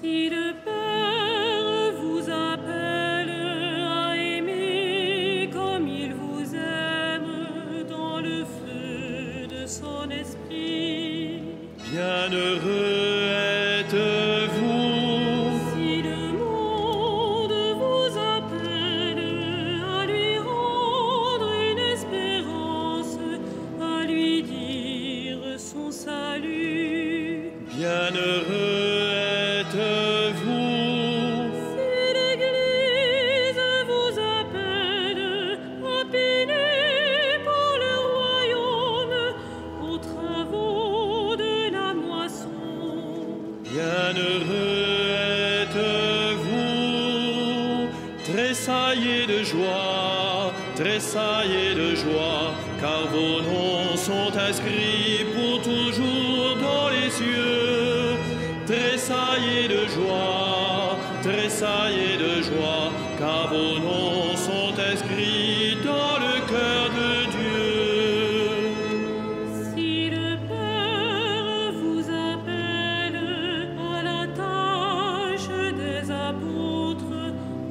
Si le Père vous appelle à aimer comme il vous aime dans le feu de son esprit, bienheureux êtes-vous. si le monde vous appelle à lui rendre une espérance, à lui dire son salut, Bienheureux êtes-vous. si l'Église vous appelle à peiner pour le royaume aux travaux de la moisson, Bienheureux êtes-vous. Tressaillez de joie, car vos noms sont inscrits pour toujours dans les cieux. Tressaillez de joie, car vos noms sont inscrits dans le cœur de Dieu. si le Père vous appelle à la tâche des apôtres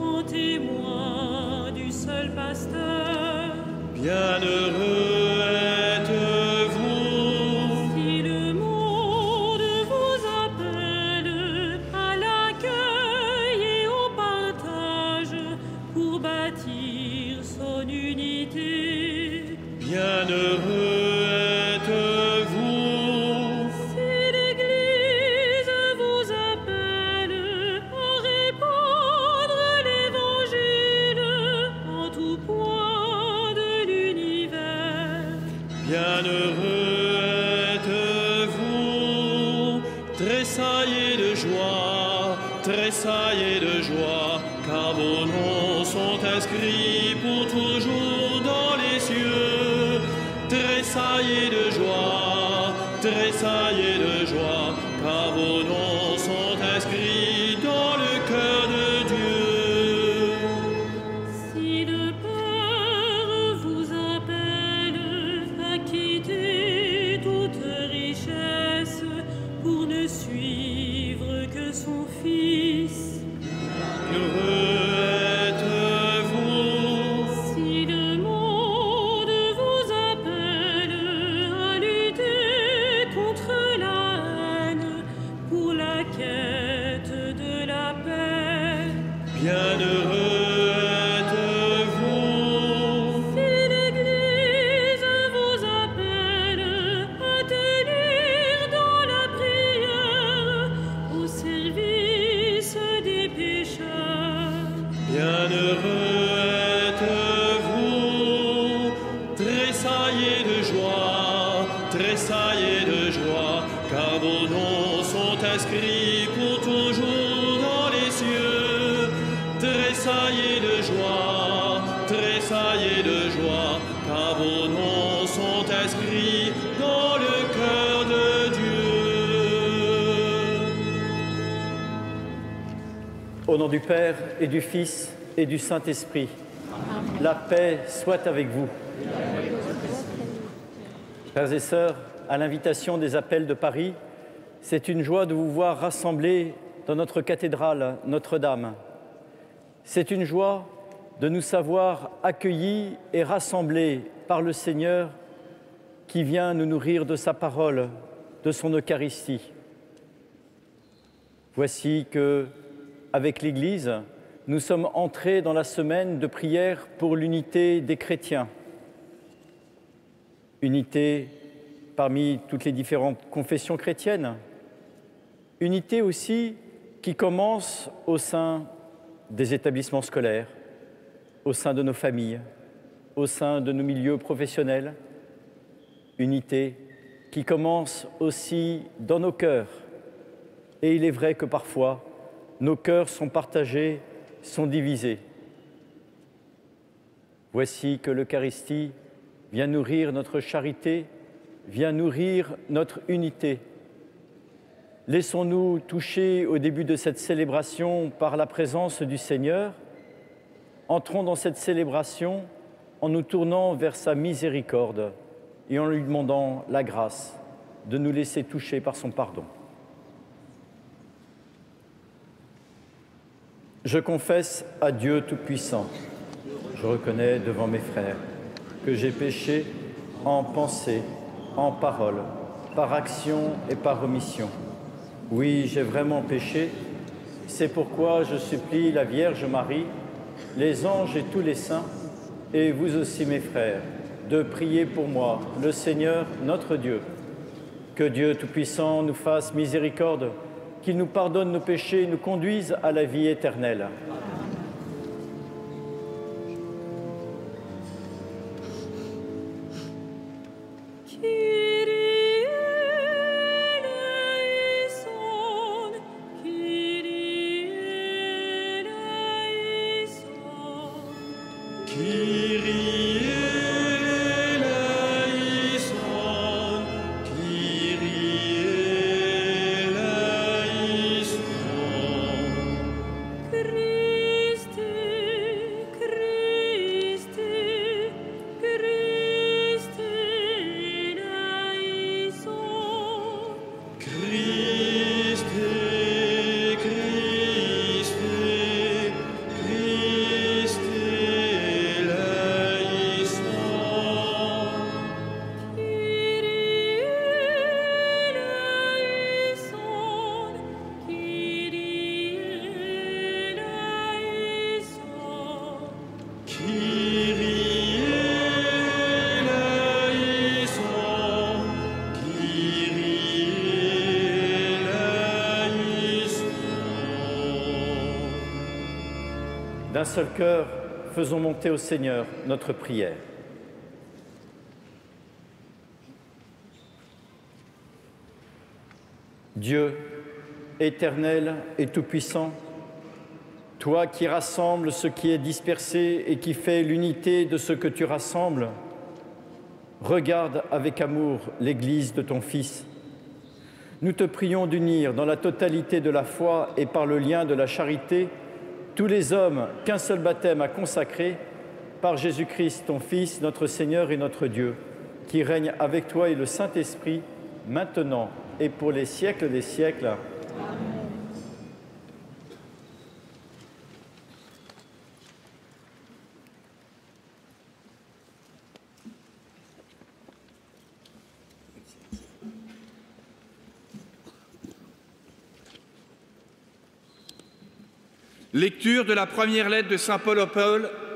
en témoin du seul pasteur, Bienheureux êtes-vous. si le monde vous appelle à l'accueil et au partage pour bâtir son unité, Bienheureux êtes-vous. si l'Église vous appelle à répandre l'Évangile en tout point de l'univers, Bienheureux êtes-vous. Tressaillez de joie, car vos noms sont inscrits pour toujours dans les cieux. Tressaillez de joie, car vos noms sont inscrits dans le cœur de Dieu. si le Père vous appelle à quitter toute richesse pour ne suivre que son Fils, Heureux êtes-vous. si le monde vous appelle à lutter contre la haine pour la quête de la paix, Bienheureux êtes-vous. si l'Église vous appelle à tenir dans la prière au service des pécheurs, Bienheureux êtes-vous. Tressaillez de joie, car vos noms sont inscrits pour toujours dans les cieux. Tressaillez de joie, car vos noms sont inscrits dans le cœur de Dieu. Au nom du Père et du Fils et du Saint-Esprit, la paix soit avec vous. Frères et sœurs, à l'invitation des appels de Paris, c'est une joie de vous voir rassemblés dans notre cathédrale Notre-Dame. C'est une joie de nous savoir accueillis et rassemblés par le Seigneur qui vient nous nourrir de sa parole, de son Eucharistie. Voici que, avec l'Église, nous sommes entrés dans la semaine de prière pour l'unité des chrétiens. Unité parmi toutes les différentes confessions chrétiennes. Unité aussi qui commence au sein des établissements scolaires, au sein de nos familles, au sein de nos milieux professionnels. Unité qui commence aussi dans nos cœurs. Et il est vrai que parfois, nos cœurs sont partagés, sont divisés. Voici que l'Eucharistie vient nourrir notre charité, vient nourrir notre unité. Laissons-nous toucher au début de cette célébration par la présence du Seigneur. Entrons dans cette célébration en nous tournant vers sa miséricorde et en lui demandant la grâce de nous laisser toucher par son pardon. Je confesse à Dieu Tout-Puissant, je reconnais devant mes frères que j'ai péché en pensée, en parole, par action et par omission. Oui, j'ai vraiment péché. C'est pourquoi je supplie la Vierge Marie, les anges et tous les saints, et vous aussi mes frères, de prier pour moi, le Seigneur notre Dieu. Que Dieu Tout-Puissant nous fasse miséricorde, qu'il nous pardonne nos péchés et nous conduise à la vie éternelle. D'un seul cœur, faisons monter au Seigneur notre prière. Dieu, éternel et tout-puissant, toi qui rassembles ce qui est dispersé et qui fais l'unité de ce que tu rassembles, regarde avec amour l'Église de ton Fils. Nous te prions d'unir dans la totalité de la foi et par le lien de la charité tous les hommes qu'un seul baptême a consacrés par Jésus-Christ, ton Fils, notre Seigneur et notre Dieu, qui règne avec toi et le Saint-Esprit, maintenant et pour les siècles des siècles. Amen. Lecture de la première lettre de saint Paul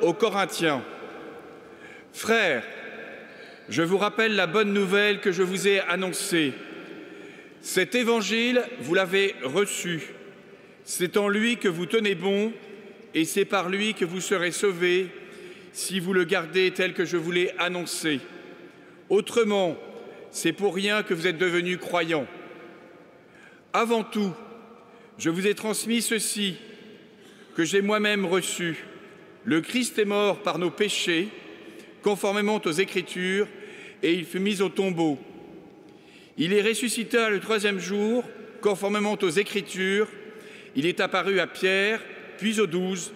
aux Corinthiens. Frères, je vous rappelle la bonne nouvelle que je vous ai annoncée. Cet évangile, vous l'avez reçu. C'est en lui que vous tenez bon et c'est par lui que vous serez sauvés si vous le gardez tel que je vous l'ai annoncé. Autrement, c'est pour rien que vous êtes devenus croyants. Avant tout, je vous ai transmis ceci que j'ai moi-même reçu. Le Christ est mort par nos péchés, conformément aux Écritures, et il fut mis au tombeau. Il est ressuscité le troisième jour, conformément aux Écritures. Il est apparu à Pierre, puis aux 12.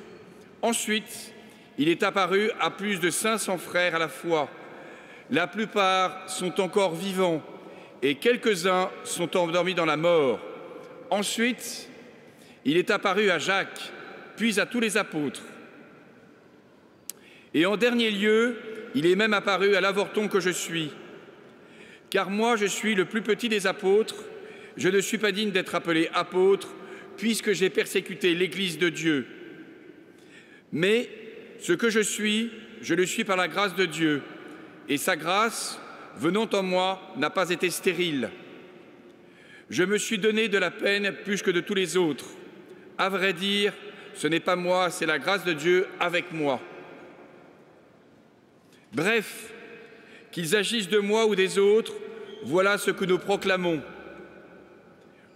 Ensuite, il est apparu à plus de 500 frères à la fois. La plupart sont encore vivants, et quelques-uns sont endormis dans la mort. Ensuite, il est apparu à Jacques, puis à tous les apôtres. Et en dernier lieu, il est même apparu à l'avorton que je suis. Car moi, je suis le plus petit des apôtres, je ne suis pas digne d'être appelé apôtre, puisque j'ai persécuté l'Église de Dieu. Mais ce que je le suis par la grâce de Dieu, et sa grâce, venant en moi, n'a pas été stérile. Je me suis donné de la peine plus que de tous les autres. À vrai dire, ce n'est pas moi, c'est la grâce de Dieu avec moi. Bref, qu'ils agissent de moi ou des autres, voilà ce que nous proclamons.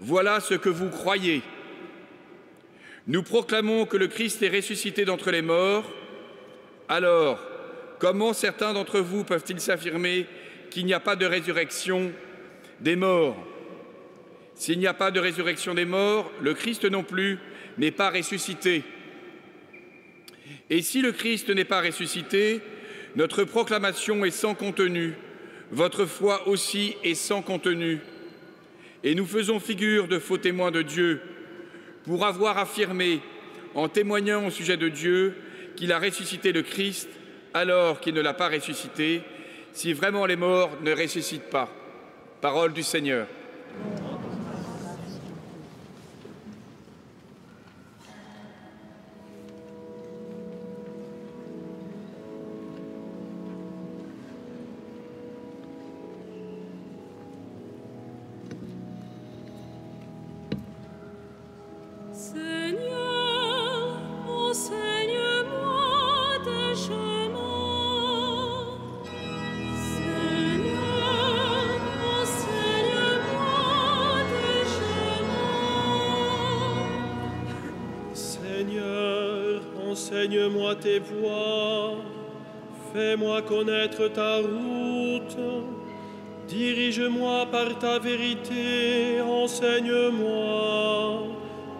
Voilà ce que vous croyez. Nous proclamons que le Christ est ressuscité d'entre les morts. Alors, comment certains d'entre vous peuvent-ils s'affirmer qu'il n'y a pas de résurrection des morts? S'il n'y a pas de résurrection des morts, le Christ non plus n'est pas ressuscité. Et si le Christ n'est pas ressuscité, notre proclamation est sans contenu, votre foi aussi est sans contenu. Et nous faisons figure de faux témoins de Dieu pour avoir affirmé, en témoignant au sujet de Dieu qu'il a ressuscité le Christ alors qu'il ne l'a pas ressuscité, si vraiment les morts ne ressuscitent pas. Parole du Seigneur. Seigneur, enseigne-moi tes chemins. Seigneur, enseigne-moi tes chemins. Seigneur, enseigne-moi tes voies, fais-moi connaître ta route, dirige-moi par ta vérité, enseigne-moi,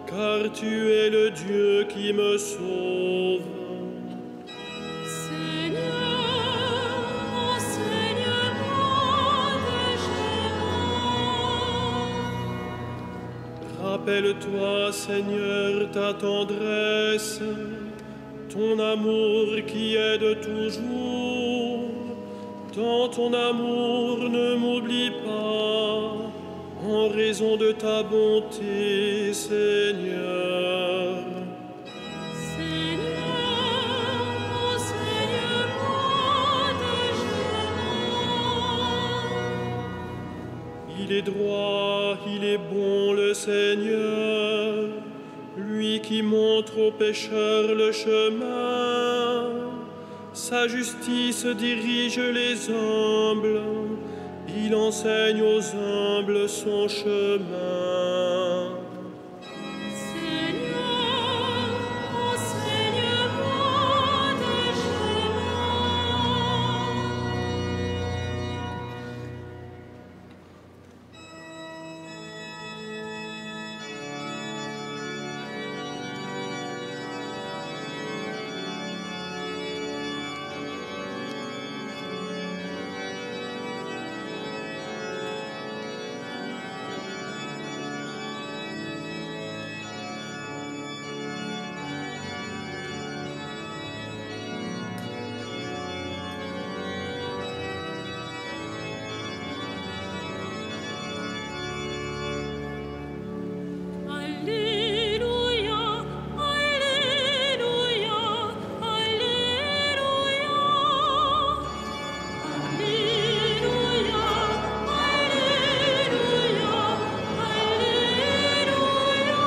car tu es le Dieu qui me sauve. Seigneur, enseigne-moi tes chemins. Rappelle-toi, Seigneur, ta tendresse, ton amour qui est de toujours. Dans ton amour, ne m'oublie pas, en raison de ta bonté, Seigneur. Seigneur, enseigne-moi tes chemins. Il est droit, il est bon le Seigneur, lui qui montre aux pécheurs le chemin. Sa justice dirige les humbles, il enseigne aux humbles son chemin. Seigneur, enseigne-moi tes chemins. Alléluia, Alléluia, Alléluia. Alléluia, Alléluia, Alléluia.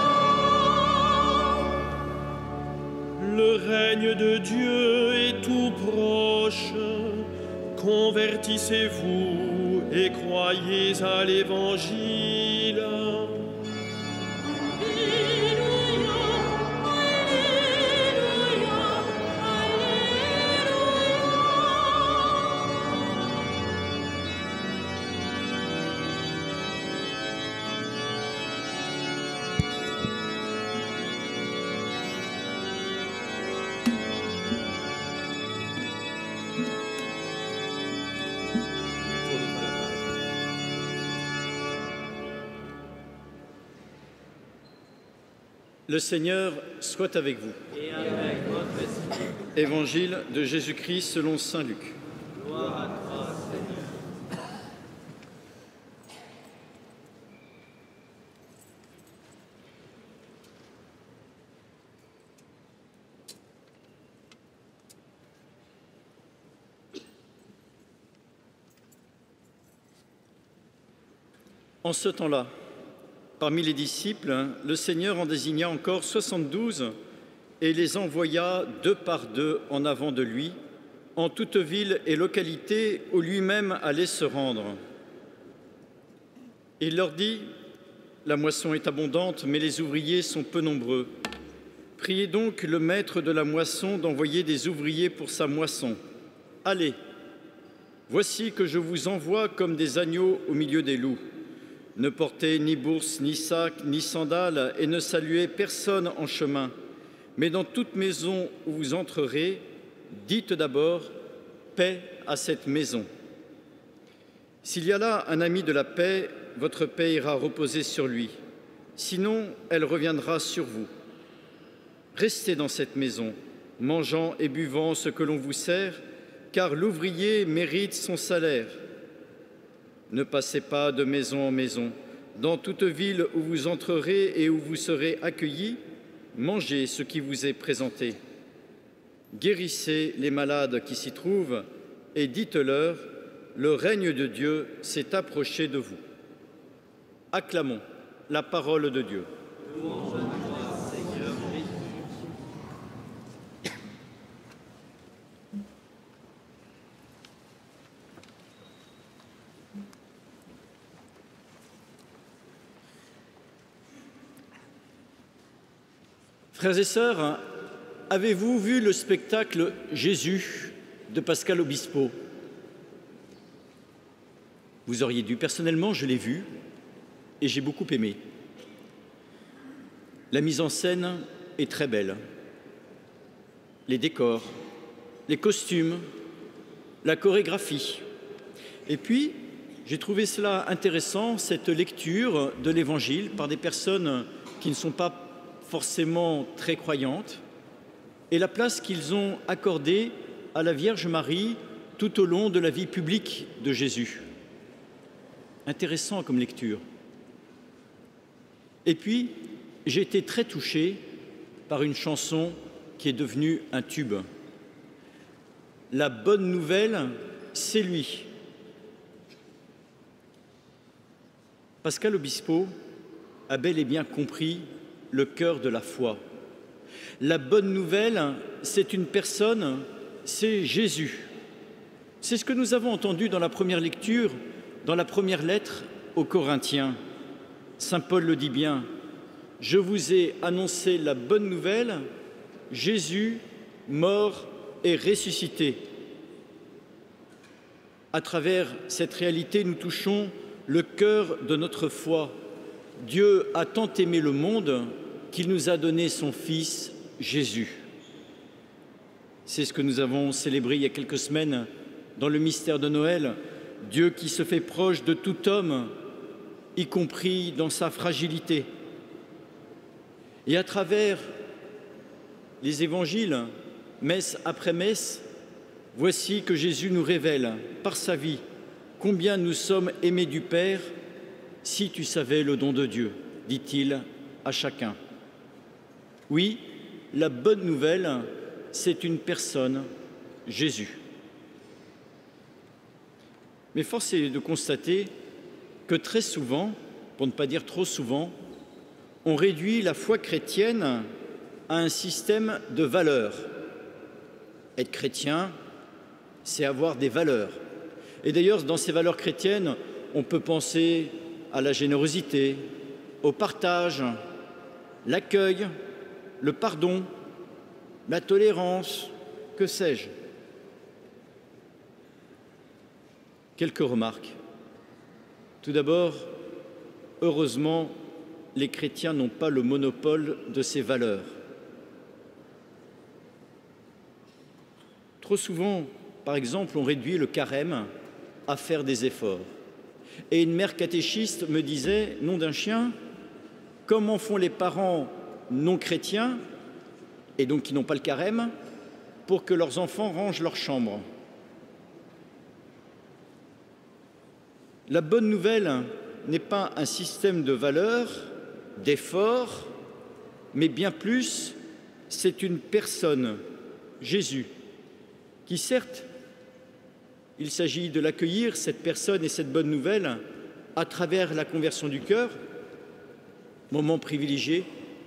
Le règne de Dieu est tout proche. Convertissez-vous et croyez à l'Évangile. Alléluia, Alléluia, Le Seigneur soit avec vous. Et avec votre esprit. Évangile de Jésus-Christ selon saint Luc. Gloire à toi, Seigneur. En ce temps-là, parmi les disciples, le Seigneur en désigna encore 72 et les envoya deux par deux en avant de lui, en toute ville et localité où lui-même allait se rendre. Il leur dit : la moisson est abondante, mais les ouvriers sont peu nombreux. Priez donc le maître de la moisson d'envoyer des ouvriers pour sa moisson. Allez, voici que je vous envoie comme des agneaux au milieu des loups. Ne portez ni bourse, ni sac, ni sandales, et ne saluez personne en chemin. Mais dans toute maison où vous entrerez, dites d'abord « Paix à cette maison ». S'il y a là un ami de la paix, votre paix ira reposer sur lui. Sinon, elle reviendra sur vous. Restez dans cette maison, mangeant et buvant ce que l'on vous sert, car l'ouvrier mérite son salaire. Ne passez pas de maison en maison. Dans toute ville où vous entrerez et où vous serez accueillis, mangez ce qui vous est présenté. Guérissez les malades qui s'y trouvent et dites-leur, le règne de Dieu s'est approché de vous. Acclamons la parole de Dieu. Louange à toi, Seigneur Jésus. Frères et sœurs, avez-vous vu le spectacle Jésus de Pascal Obispo? Vous auriez dû. Personnellement, je l'ai vu et j'ai beaucoup aimé. La mise en scène est très belle. Les décors, les costumes, la chorégraphie. Et puis, j'ai trouvé cela intéressant, cette lecture de l'Évangile par des personnes qui ne sont pas forcément très croyantes, et la place qu'ils ont accordée à la Vierge Marie tout au long de la vie publique de Jésus. Intéressant comme lecture. Et puis, j'ai été très touché par une chanson qui est devenue un tube. La bonne nouvelle, c'est lui. Pascal Obispo a bel et bien compris le cœur de la foi. La bonne nouvelle, c'est une personne, c'est Jésus. C'est ce que nous avons entendu dans la première lecture, dans la première lettre aux Corinthiens. Saint Paul le dit bien, « Je vous ai annoncé la bonne nouvelle, Jésus, mort et ressuscité. » À travers cette réalité, nous touchons le cœur de notre foi. Dieu a tant aimé le monde qu'il nous a donné son Fils, Jésus. C'est ce que nous avons célébré il y a quelques semaines dans le mystère de Noël. Dieu qui se fait proche de tout homme, y compris dans sa fragilité. Et à travers les évangiles, messe après messe, voici que Jésus nous révèle, par sa vie, combien nous sommes aimés du Père, si tu savais le don de Dieu, dit-il à chacun. Oui, la bonne nouvelle, c'est une personne, Jésus. Mais force est de constater que très souvent, pour ne pas dire trop souvent, on réduit la foi chrétienne à un système de valeurs. Être chrétien, c'est avoir des valeurs. Et d'ailleurs, dans ces valeurs chrétiennes, on peut penser à la générosité, au partage, l'accueil, le pardon, la tolérance, que sais-je. Quelques remarques. Tout d'abord, heureusement, les chrétiens n'ont pas le monopole de ces valeurs. Trop souvent, par exemple, on réduit le carême à faire des efforts. Et une mère catéchiste me disait, nom d'un chien, comment font les parents non chrétiens, et donc qui n'ont pas le carême, pour que leurs enfants rangent leur chambre. La bonne nouvelle n'est pas un système de valeurs, d'efforts, mais bien plus, c'est une personne, Jésus, qui certes, il s'agit de l'accueillir, cette personne et cette bonne nouvelle, à travers la conversion du cœur, moment privilégié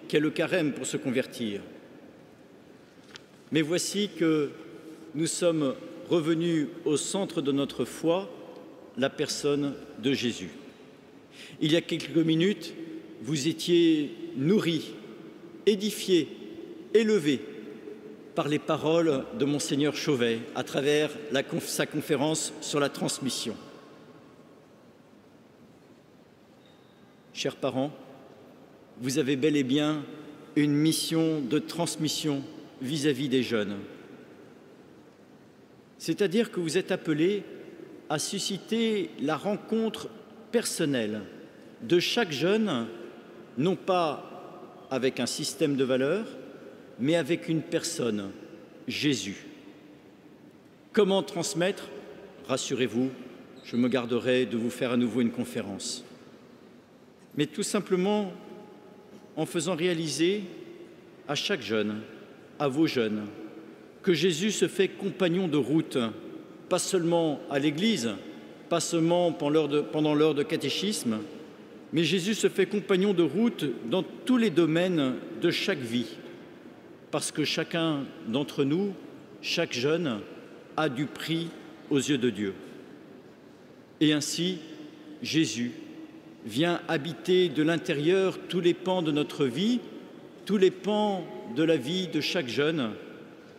qu'est le carême pour se convertir. Mais voici que nous sommes revenus au centre de notre foi, la personne de Jésus. Il y a quelques minutes, vous étiez nourris, édifiés, élevés par les paroles de Monseigneur Chauvet à travers sa conférence sur la transmission. Chers parents, vous avez bel et bien une mission de transmission vis-à-vis des jeunes. C'est-à-dire que vous êtes appelés à susciter la rencontre personnelle de chaque jeune, non pas avec un système de valeurs, mais avec une personne, Jésus. Comment transmettre? Rassurez-vous, je me garderai de vous faire à nouveau une conférence. Mais tout simplement en faisant réaliser à chaque jeune, à vos jeunes, que Jésus se fait compagnon de route, pas seulement à l'Église, pas seulement pendant l'heure de catéchisme, mais Jésus se fait compagnon de route dans tous les domaines de chaque vie, parce que chacun d'entre nous, chaque jeune, a du prix aux yeux de Dieu. Et ainsi, Jésus vient habiter de l'intérieur tous les pans de notre vie, tous les pans de la vie de chaque jeune,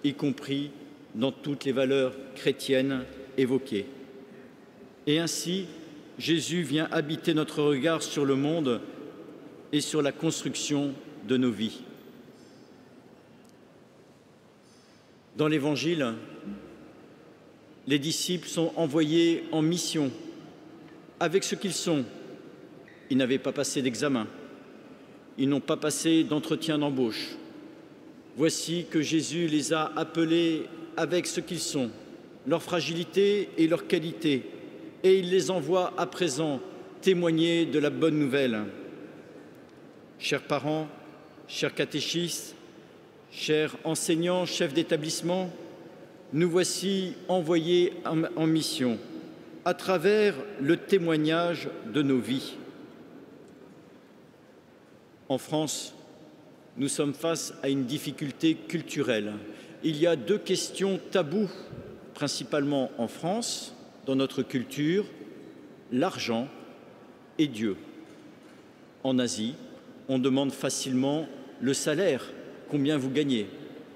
y compris dans toutes les valeurs chrétiennes évoquées. Et ainsi, Jésus vient habiter notre regard sur le monde et sur la construction de nos vies. Dans l'Évangile, les disciples sont envoyés en mission avec ce qu'ils sont. Ils n'avaient pas passé d'examen, ils n'ont pas passé d'entretien d'embauche. Voici que Jésus les a appelés avec ce qu'ils sont, leur fragilité et leur qualité, et il les envoie à présent témoigner de la bonne nouvelle. Chers parents, chers catéchistes, chers enseignants, chefs d'établissement, nous voici envoyés en mission à travers le témoignage de nos vies. En France, nous sommes face à une difficulté culturelle. Il y a deux questions taboues, principalement en France, dans notre culture, l'argent et Dieu. En Asie, on demande facilement le salaire, combien vous gagnez.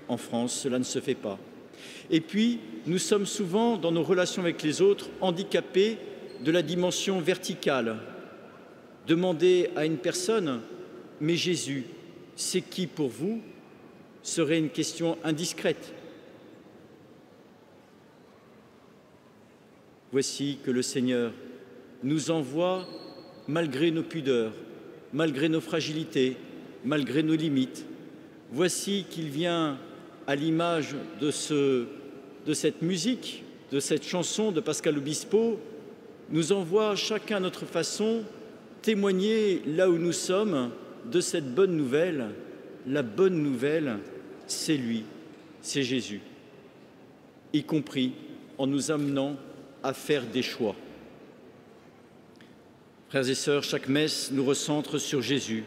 En France, cela ne se fait pas. Et puis, nous sommes souvent, dans nos relations avec les autres, handicapés de la dimension verticale. Demander à une personne « Mais Jésus, c'est qui pour vous ?» serait une question indiscrète. Voici que le Seigneur nous envoie, malgré nos pudeurs, malgré nos fragilités, malgré nos limites. Voici qu'il vient, à l'image de cette musique, de cette chanson de Pascal Obispo, nous envoie chacun à notre façon témoigner là où nous sommes de cette bonne nouvelle. La bonne nouvelle, c'est lui, c'est Jésus, y compris en nous amenant à faire des choix. Frères et sœurs, chaque messe nous recentre sur Jésus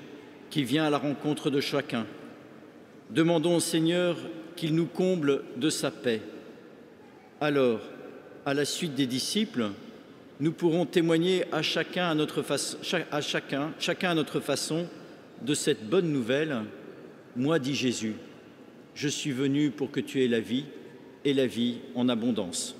qui vient à la rencontre de chacun. Demandons au Seigneur qu'il nous comble de sa paix. Alors, à la suite des disciples, nous pourrons témoigner chacun à notre façon de cette bonne nouvelle. Moi, dit Jésus, je suis venu pour que tu aies la vie et la vie en abondance.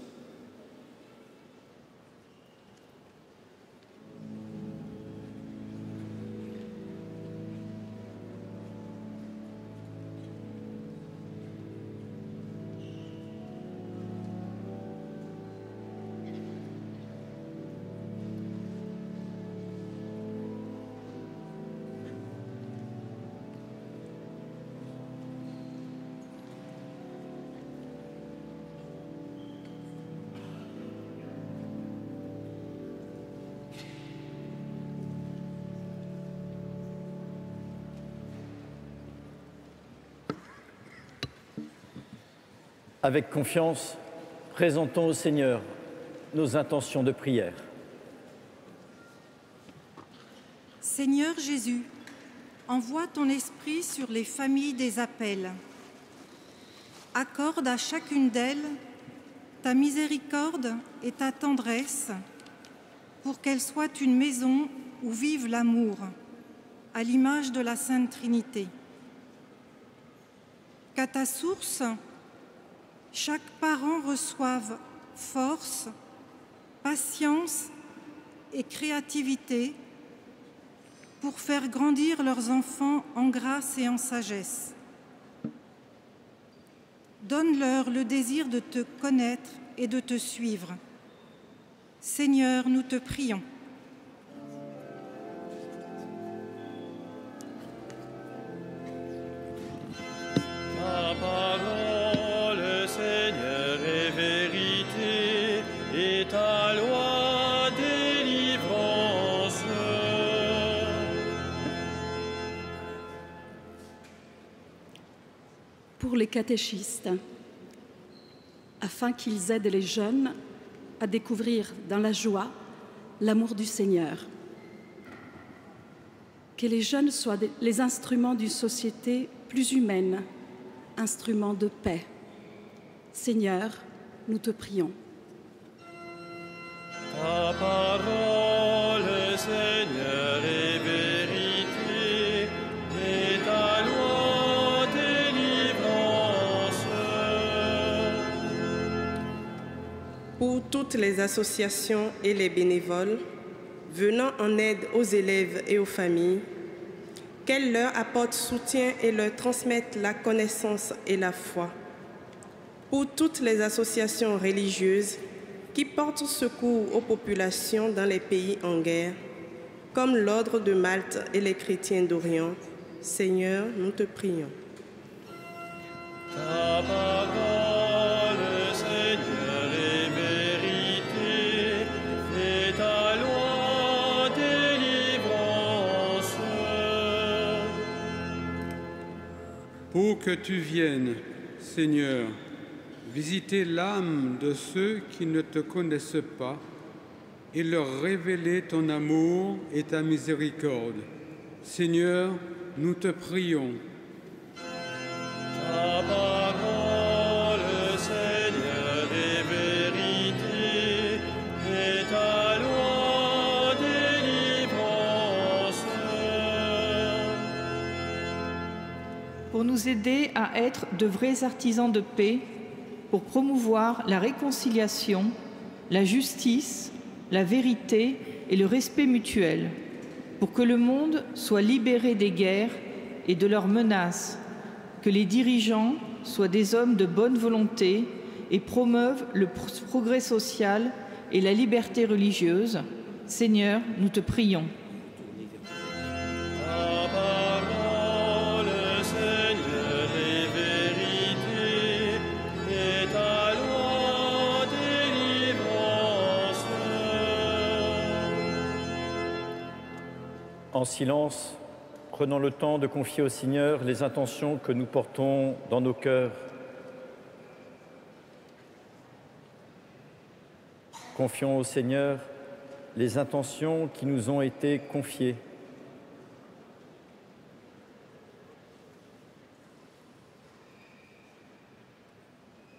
Avec confiance, présentons au Seigneur nos intentions de prière. Seigneur Jésus, envoie ton esprit sur les familles des appels. Accorde à chacune d'elles ta miséricorde et ta tendresse pour qu'elle soit une maison où vive l'amour, à l'image de la Sainte Trinité. Qu'à ta source, chaque parent reçoive force, patience et créativité pour faire grandir leurs enfants en grâce et en sagesse. Donne-leur le désir de te connaître et de te suivre. Seigneur, nous te prions. pour les catéchistes, afin qu'ils aident les jeunes à découvrir dans la joie l'amour du Seigneur. Que les jeunes soient les instruments d'une société plus humaine, instruments de paix. Seigneur, nous te prions. Ta parole, Seigneur, est vérité, et ta loi délivrance. Pour toutes les associations et les bénévoles venant en aide aux élèves et aux familles, qu'elles leur apportent soutien et leur transmettent la connaissance et la foi. Pour toutes les associations religieuses qui portent secours aux populations dans les pays en guerre, comme l'Ordre de Malte et les chrétiens d'Orient, Seigneur, nous te prions. Ta parole, Seigneur, est vérité, et ta loi délivrance. Pour que tu viennes, Seigneur, visiter l'âme de ceux qui ne te connaissent pas et leur révéler ton amour et ta miséricorde. Seigneur, nous te prions. Ta parole, Seigneur, est vérité, et ta loi délivrance. Pour nous aider à être de vrais artisans de paix, pour promouvoir la réconciliation, la justice, la vérité et le respect mutuel, pour que le monde soit libéré des guerres et de leurs menaces, que les dirigeants soient des hommes de bonne volonté et promeuvent le progrès social et la liberté religieuse. Seigneur, nous te prions. Ta parole, Seigneur, est vérité, et ta loi délivrance. En silence, prenons le temps de confier au Seigneur les intentions que nous portons dans nos cœurs. Confions au Seigneur les intentions qui nous ont été confiées.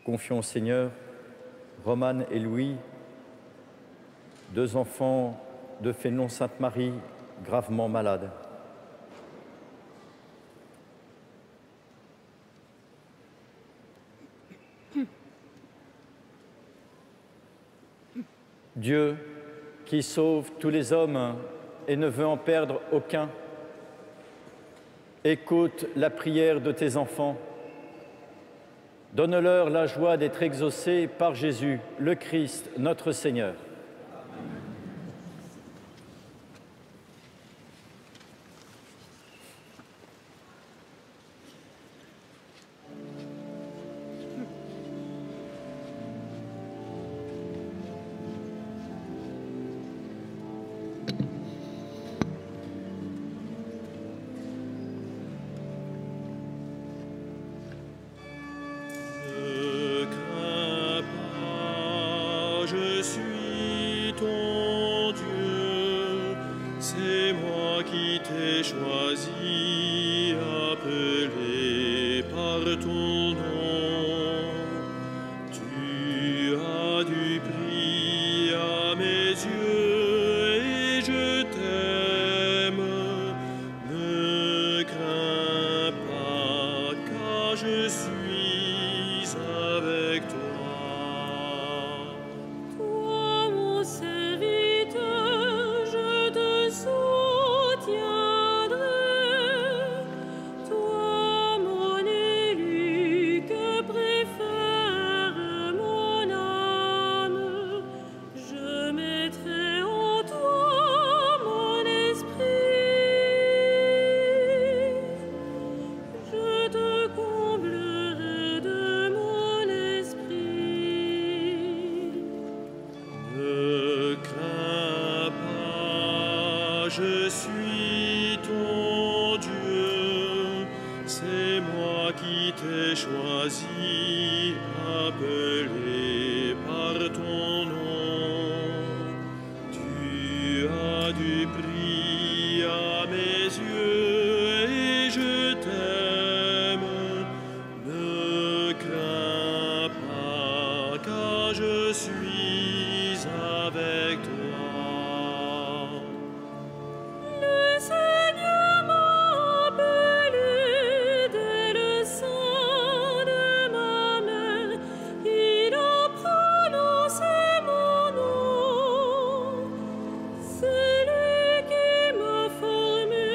Confions au Seigneur Romane et Louis, 2 enfants de Fénelon-Sainte-Marie, gravement malades. Dieu, qui sauve tous les hommes et ne veut en perdre aucun, écoute la prière de tes enfants. Donne-leur la joie d'être exaucés par Jésus, le Christ, notre Seigneur. Ne crains pas, je suis ton Dieu, c'est moi qui t'ai choisi, appelé par ton nom. Tu as du prix à mes yeux et je t'aime. Ne crains pas, car je suis avec toi. Toi, mon serviteur, je te soutiendrai. Toi, mon élu, que préfère mon âme. Je mettrai en toi mon esprit. Je te comblerai de mon esprit. Ne crains pas, je suis ton Dieu, c'est moi moi qui t'ai choisi, appelé par ton nom. Tu as du prix à mes yeux et je t'aime. Ne crains pas, car je suis avec toi. Le Seigneur m'a appelé dès le sein de ma mère. Il a prononcé mon nom. C'est lui qui m'a formé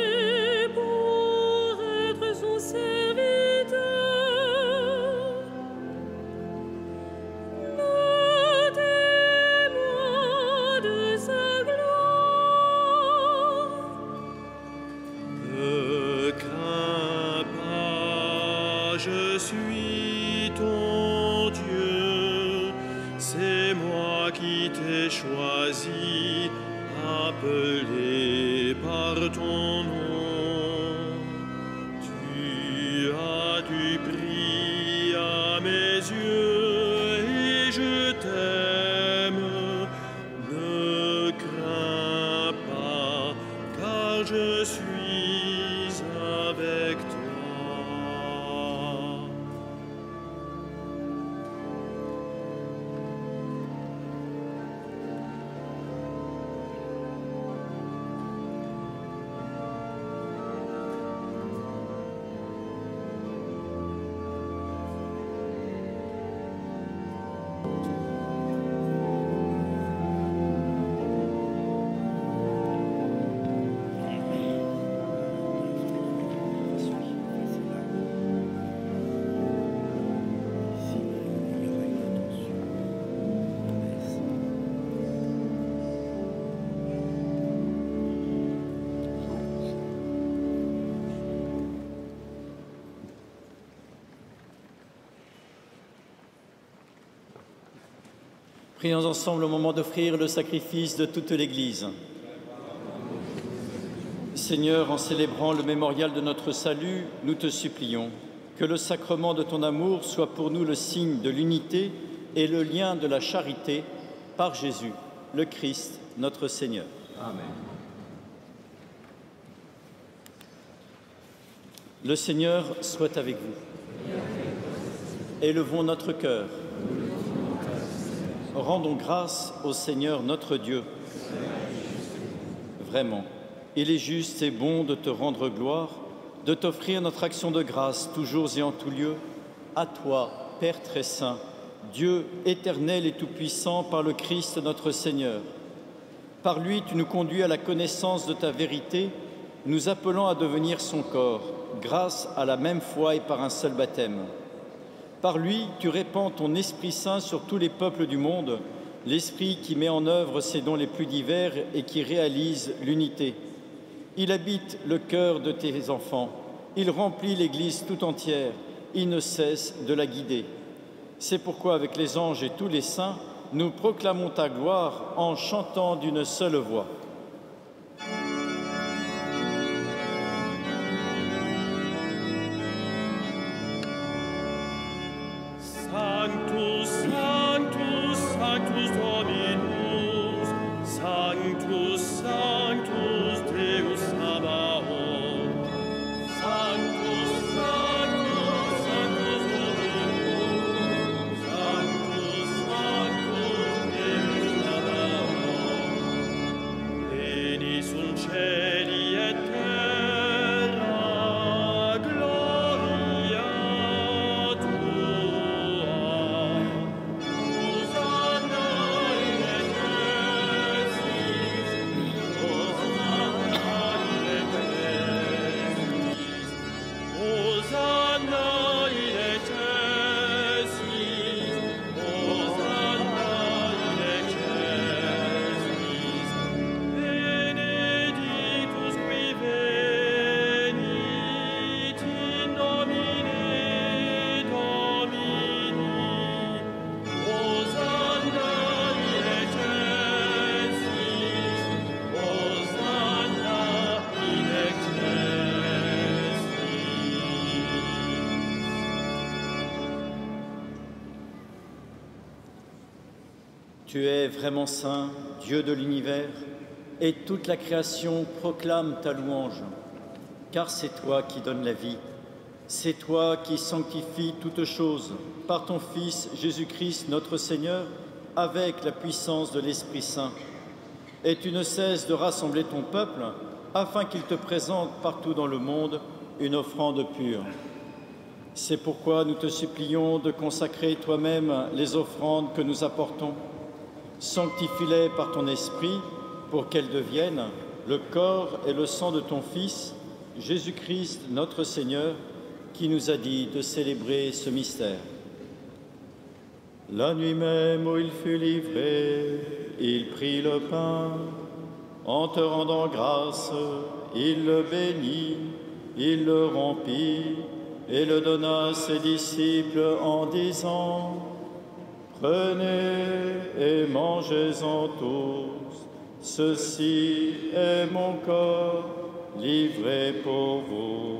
pour être son serviteur. Le témoin de sa gloire. Ne crains pas, je suis ton Dieu, c'est moi qui t'ai choisi, appelé par ton nom. Tu as du prix à mes yeux et je t'aime. Ne crains pas, car je suis avec toi. Prions ensemble au moment d'offrir le sacrifice de toute l'Église. Seigneur, en célébrant le mémorial de notre salut, nous te supplions que le sacrement de ton amour soit pour nous le signe de l'unité et le lien de la charité par Jésus, le Christ, notre Seigneur. Amen. Le Seigneur soit avec vous. Élevons notre cœur. Rendons grâce au Seigneur notre Dieu. Vraiment, il est juste et bon de te rendre gloire, de t'offrir notre action de grâce toujours et en tout lieu. À toi, Père très saint, Dieu éternel et tout-puissant par le Christ notre Seigneur. Par lui, tu nous conduis à la connaissance de ta vérité, nous appelant à devenir son corps, grâce à la même foi et par un seul baptême. Par lui, tu répands ton Esprit Saint sur tous les peuples du monde, l'Esprit qui met en œuvre ses dons les plus divers et qui réalise l'unité. Il habite le cœur de tes enfants, il remplit l'Église tout entière, il ne cesse de la guider. C'est pourquoi, avec les anges et tous les saints, nous proclamons ta gloire en chantant d'une seule voix. Sanctus, Sanctus, Sanctus Dominus, Sanctus, Sanctus Deus Sabaoth. Sanctus, Sanctus, Sanctus Dominus, Sanctus, Sanctus Deus Sabaoth. Veni sunt cieli et terra, gloria tua. Hosanna Tu es vraiment saint, Dieu de l'univers, et toute la création proclame ta louange, car c'est toi qui donnes la vie. C'est toi qui sanctifies toutes choses par ton Fils Jésus-Christ notre Seigneur, avec la puissance de l'Esprit Saint. Et tu ne cesses de rassembler ton peuple afin qu'il te présente partout dans le monde une offrande pure. C'est pourquoi nous te supplions de consacrer toi-même les offrandes que nous apportons. Sanctifie-les par ton Esprit pour qu'elles deviennent le corps et le sang de ton Fils, Jésus-Christ notre Seigneur, qui nous a dit de célébrer ce mystère. La nuit même où il fut livré, il prit le pain. En te rendant grâce, il le bénit, il le rompit et le donna à ses disciples en disant : « Prenez et mangez-en tous, ceci est mon corps livré pour vous. »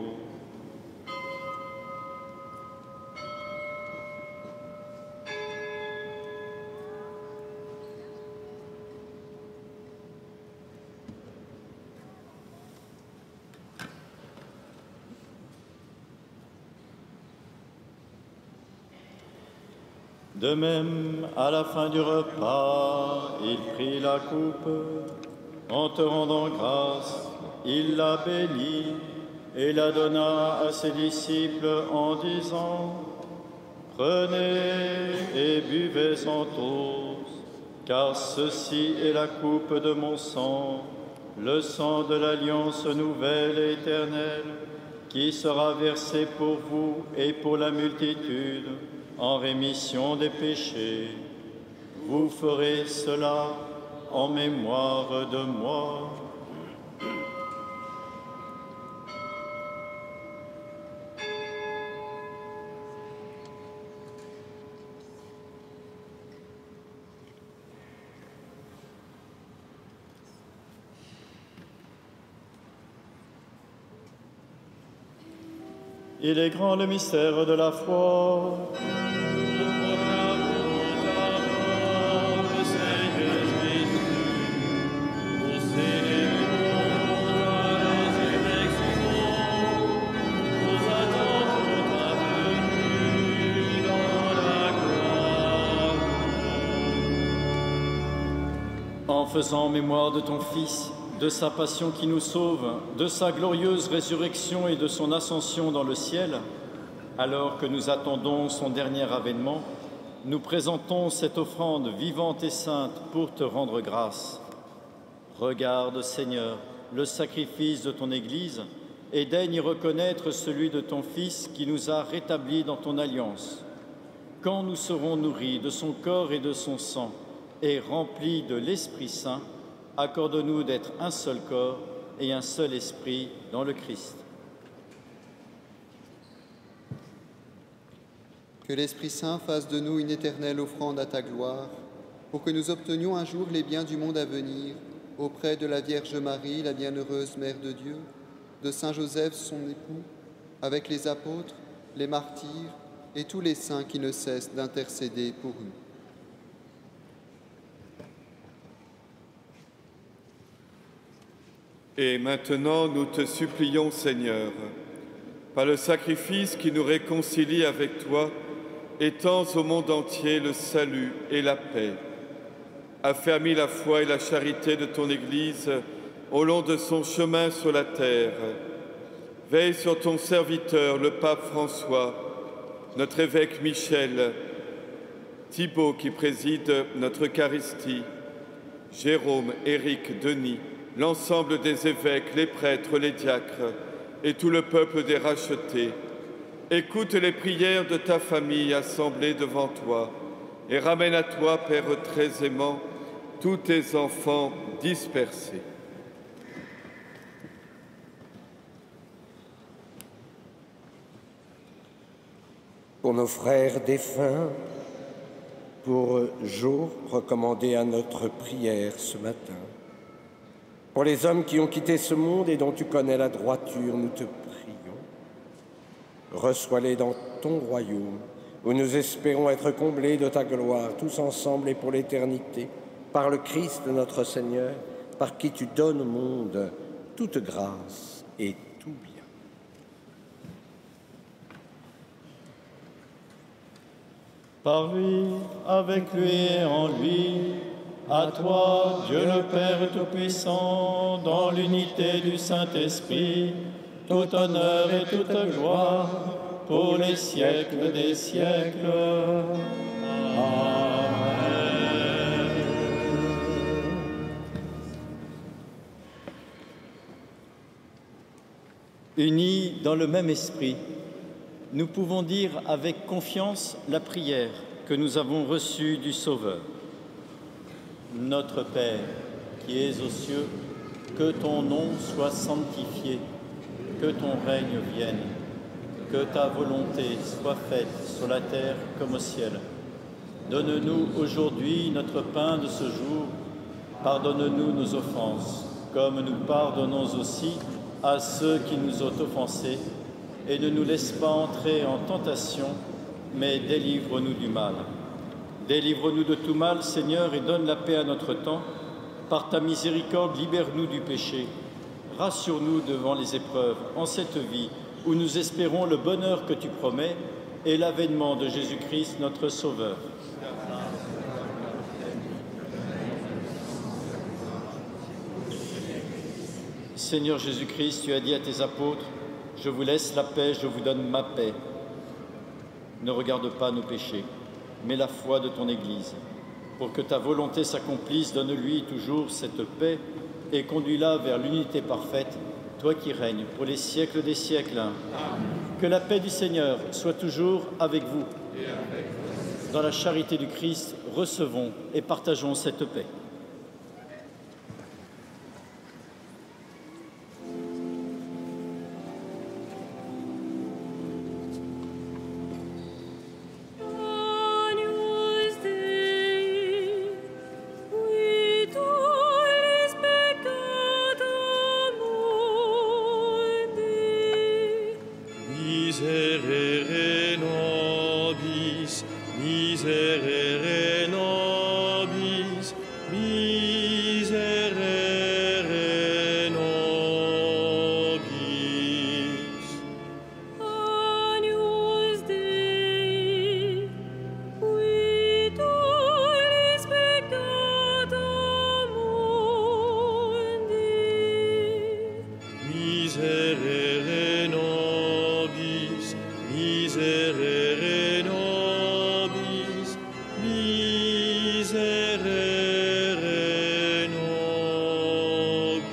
De même, à la fin du repas, il prit la coupe. En te rendant grâce, il la bénit et la donna à ses disciples en disant : « Prenez et buvez-en tous, car ceci est la coupe de mon sang, le sang de l'alliance nouvelle et éternelle, qui sera versé pour vous et pour la multitude, en rémission des péchés. Vous ferez cela en mémoire de moi. » Il est grand le mystère de la foi. En faisant mémoire de ton Fils, de sa passion qui nous sauve, de sa glorieuse résurrection et de son ascension dans le ciel, alors que nous attendons son dernier avènement, nous présentons cette offrande vivante et sainte pour te rendre grâce. Regarde, Seigneur, le sacrifice de ton Église et daigne y reconnaître celui de ton Fils qui nous a rétablis dans ton alliance. Quand nous serons nourris de son corps et de son sang et remplis de l'Esprit Saint, accorde-nous d'être un seul corps et un seul esprit dans le Christ. Que l'Esprit Saint fasse de nous une éternelle offrande à ta gloire, pour que nous obtenions un jour les biens du monde à venir, auprès de la Vierge Marie, la bienheureuse Mère de Dieu, de Saint Joseph, son époux, avec les apôtres, les martyrs et tous les saints qui ne cessent d'intercéder pour nous. Et maintenant, nous te supplions, Seigneur, par le sacrifice qui nous réconcilie avec toi, étends au monde entier le salut et la paix. Affermis la foi et la charité de ton Église au long de son chemin sur la terre. Veille sur ton serviteur, le pape François, notre évêque Michel, Thibaut qui préside notre Eucharistie, Jérôme, Éric, Denis, l'ensemble des évêques, les prêtres, les diacres et tout le peuple des rachetés. Écoute les prières de ta famille assemblée devant toi et ramène à toi, Père très aimant, tous tes enfants dispersés. Pour nos frères défunts, pour Jo, recommandé à notre prière ce matin, pour les hommes qui ont quitté ce monde et dont tu connais la droiture, nous te prions. Reçois-les dans ton royaume, où nous espérons être comblés de ta gloire, tous ensemble et pour l'éternité, par le Christ notre Seigneur, par qui tu donnes au monde toute grâce et tout bien. Par lui, avec lui et en lui, à toi, Dieu le Père Tout-Puissant, dans l'unité du Saint-Esprit, tout honneur et toute gloire, pour les siècles des siècles. Amen. Unis dans le même esprit, nous pouvons dire avec confiance la prière que nous avons reçue du Sauveur. Notre Père, qui es aux cieux, que ton nom soit sanctifié, que ton règne vienne, que ta volonté soit faite sur la terre comme au ciel. Donne-nous aujourd'hui notre pain de ce jour. Pardonne-nous nos offenses, comme nous pardonnons aussi à ceux qui nous ont offensés. Et ne nous laisse pas entrer en tentation, mais délivre-nous du mal. Délivre-nous de tout mal, Seigneur, et donne la paix à notre temps. Par ta miséricorde, libère-nous du péché. Rassure-nous devant les épreuves en cette vie où nous espérons le bonheur que tu promets et l'avènement de Jésus-Christ, notre Sauveur. Seigneur Jésus-Christ, tu as dit à tes apôtres, « Je vous laisse la paix, je vous donne ma paix. » Ne regarde pas nos péchés, mais la foi de ton Église. Pour que ta volonté s'accomplisse, donne-lui toujours cette paix et conduis-la vers l'unité parfaite, toi qui règnes pour les siècles des siècles. Amen. Que la paix du Seigneur soit toujours avec vous. Dans la charité du Christ, recevons et partageons cette paix. Miserere nobis, miserere nobis, miserere nobis. Agnus Dei, qui tollis peccata mundi. Miserere nobis, miserere nobis, miserere nobis.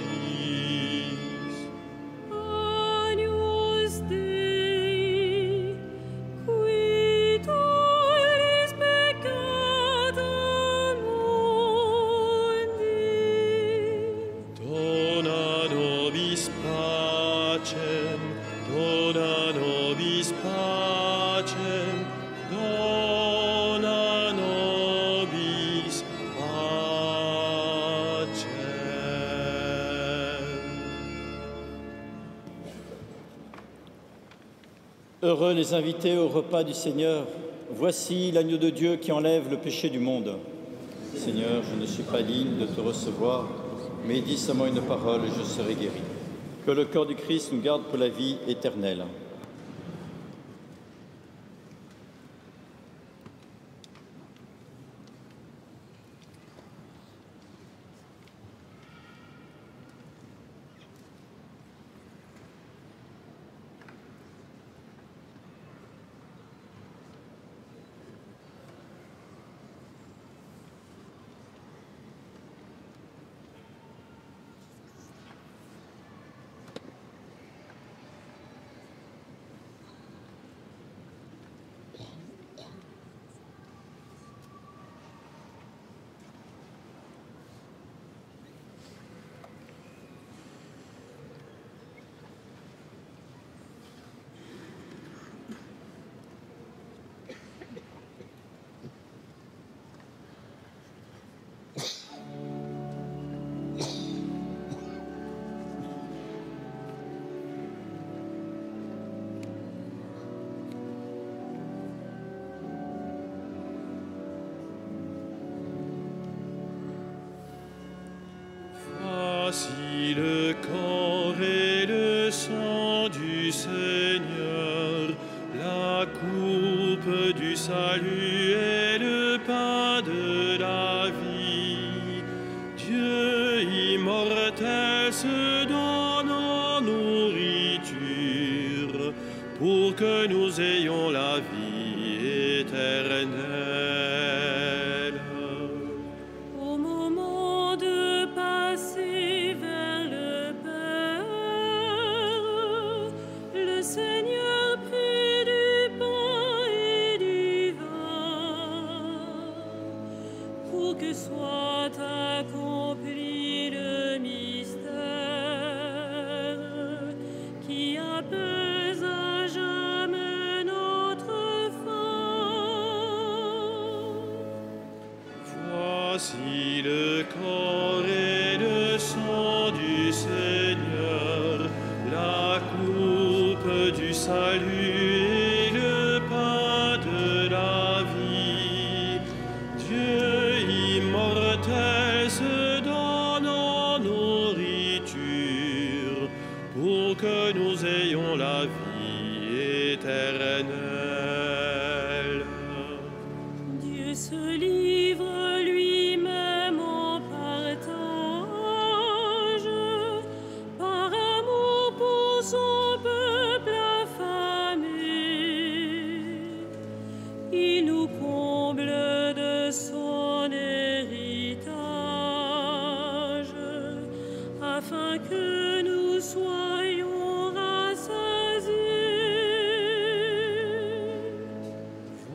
Agnus Dei, qui tollis peccata mundi. Dona nobis pacem, dona nobis pacem, dona nobis pacem. Heureux les invités au repas du Seigneur. Voici l'agneau de Dieu qui enlève le péché du monde. Seigneur, je ne suis pas digne de te recevoir, mais dis seulement une parole et je serai guéri. Que le corps du Christ nous garde pour la vie éternelle. coupe du salut et le pain de la vie. Dieu immortel se donne en nourriture pour que nous ayons la vie éternelle. Au moment de passer vers le Père, le Seigneur prit du pain et du vin pour que soit accompli le mystère qui apaise à jamais notre faim. Voici le corps et le sang du Seigneur, la coupe du salut et le pain de la vie. Dieu immortel se donne en nourriture pour que nous ayons la vie éternelle. Dieu se livre lui-même en partage, par amour pour son peuple affamé. Il nous comble de son héritage, afin que nous soyons rassasiés.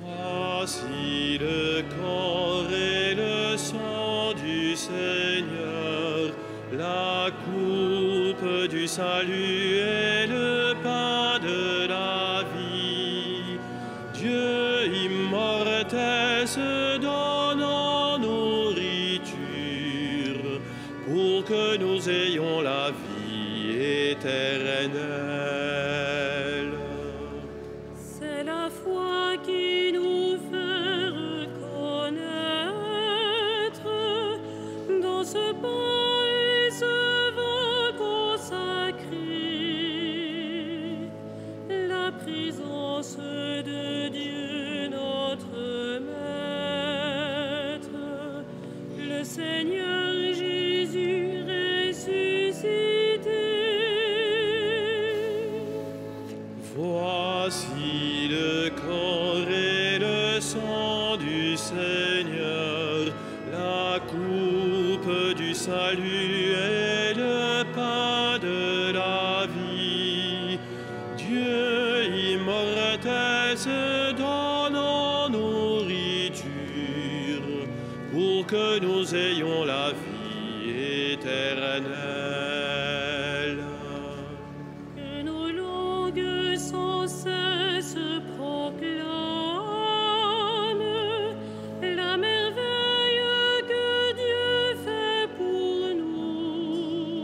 Voici le corps et le sang du Seigneur, la coupe du salut et le pain de la vie. Dieu immortel se donne en nourriture pour que nous ayons la vie éternelle. C'est la foi qui nous fait reconnaître dans ce pain et ce vin consacré la présence de Dieu notre Maître, le Seigneur Jésus ressuscité. Voici le corps et le sang du Seigneur, la coupe du salut et le pain de la vie. Dieu immortel se donne en nourriture pour que nous ayons la vie éternelle. Que nos langues sans cesse proclament la merveille que Dieu fait pour nous.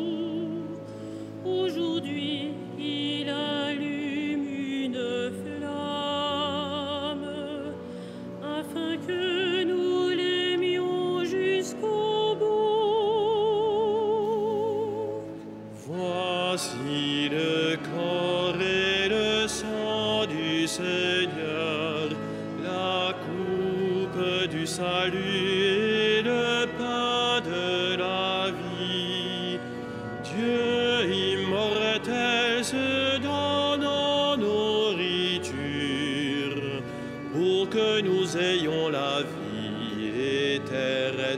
Aujourd'hui, il allume une flamme afin que nous l'aimions jusqu'au bout. Voici le corps et le sang du Seigneur, la coupe du salut et le pain de la vie. Dieu immortel se donne en nourriture pour que nous ayons la vie éternelle.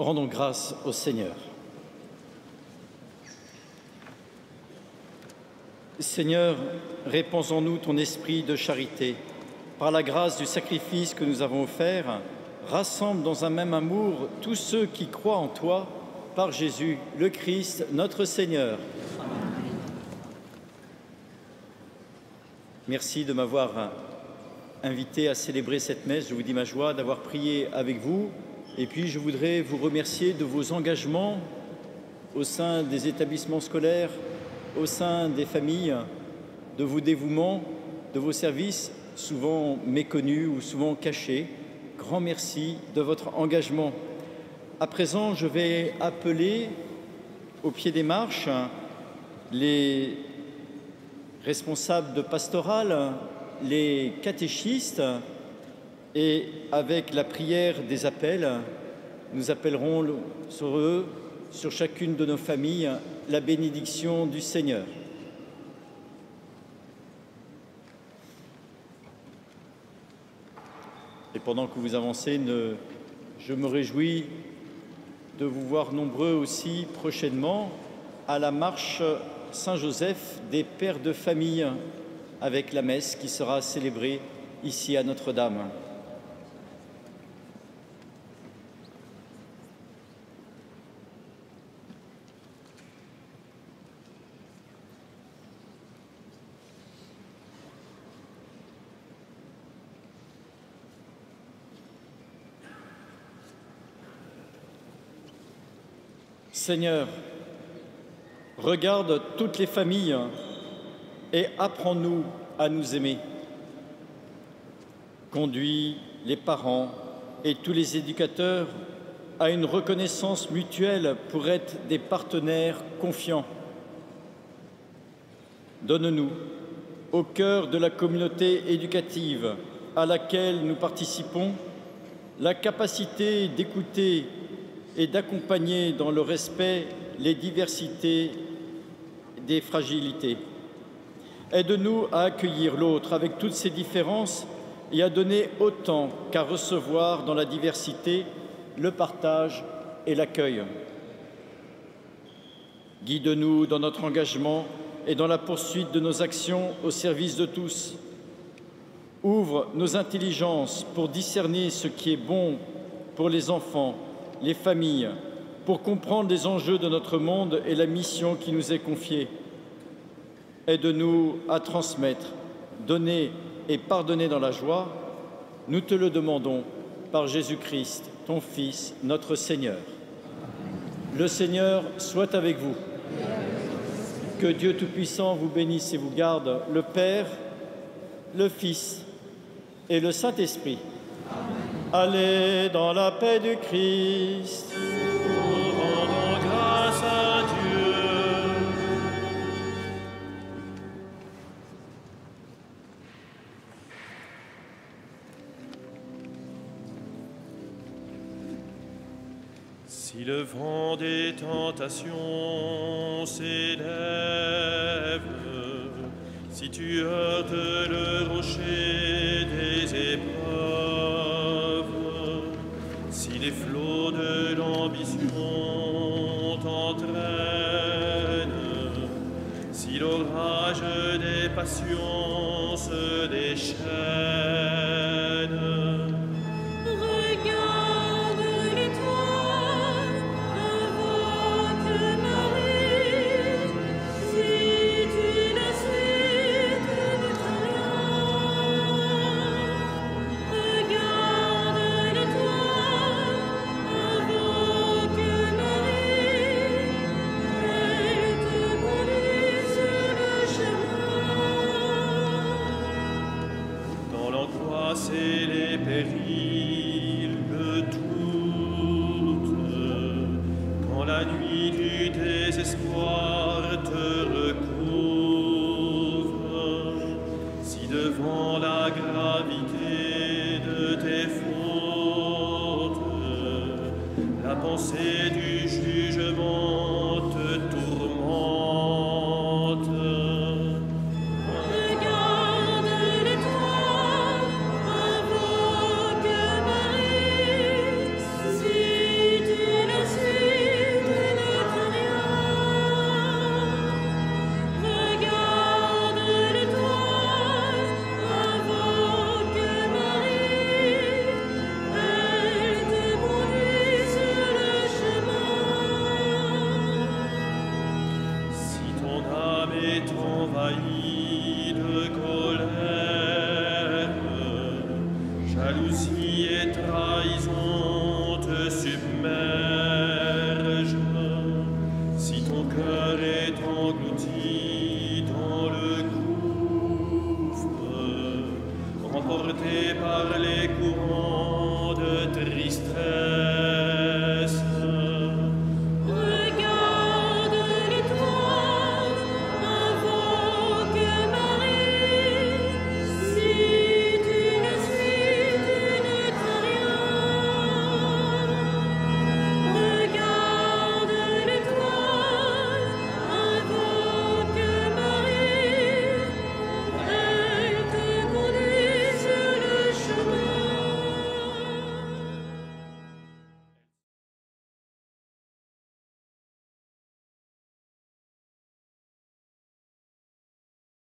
Rendons grâce au Seigneur. Seigneur, répands en nous ton esprit de charité. Par la grâce du sacrifice que nous avons offert, rassemble dans un même amour tous ceux qui croient en toi, par Jésus, le Christ, notre Seigneur. Amen. Merci de m'avoir invité à célébrer cette messe. Je vous dis ma joie d'avoir prié avec vous. Et puis, je voudrais vous remercier de vos engagements au sein des établissements scolaires, au sein des familles, de vos dévouements, de vos services, souvent méconnus ou souvent cachés. Grand merci de votre engagement. À présent, je vais appeler au pied des marches les responsables de pastorale, les catéchistes, et avec la prière des appels, nous appellerons sur eux, sur chacune de nos familles, la bénédiction du Seigneur. Et pendant que vous avancez, je me réjouis de vous voir nombreux aussi prochainement à la marche Saint-Joseph des pères de famille, avec la messe qui sera célébrée ici à Notre-Dame. Seigneur, regarde toutes les familles et apprends-nous à nous aimer. Conduis les parents et tous les éducateurs à une reconnaissance mutuelle pour être des partenaires confiants. Donne-nous, au cœur de la communauté éducative à laquelle nous participons, la capacité d'écouter et d'accompagner dans le respect les diversités des fragilités. Aide-nous à accueillir l'autre avec toutes ses différences et à donner autant qu'à recevoir dans la diversité le partage et l'accueil. Guide-nous dans notre engagement et dans la poursuite de nos actions au service de tous. Ouvre nos intelligences pour discerner ce qui est bon pour les enfants, les familles, pour comprendre les enjeux de notre monde et la mission qui nous est confiée. Aide-nous à transmettre, donner et pardonner dans la joie. Nous te le demandons par Jésus-Christ, ton Fils, notre Seigneur. Le Seigneur soit avec vous. Que Dieu Tout-Puissant vous bénisse et vous garde, le Père, le Fils et le Saint-Esprit. Allez dans la paix du Christ. Nous rendons grâce à Dieu. Si le vent des tentations s'élève, si tu heurtes le rocher des épreuves, si les flots de l'ambition t'entraînent, si l'orage des passions se déchaîne, regarde l'étoile, invoque Marie, si tu la suis, tu n'es rien. Regarde l'étoile, invoque Marie, elle te conduit sur le chemin. dans l'angoisse et les périls de toutes, quand la nuit du désespoir te recouvre, si devant la gravité de tes fautes, la pensée du jugement te tourmente, Regarde l'étoile, invoque Marie, si tu la trahis.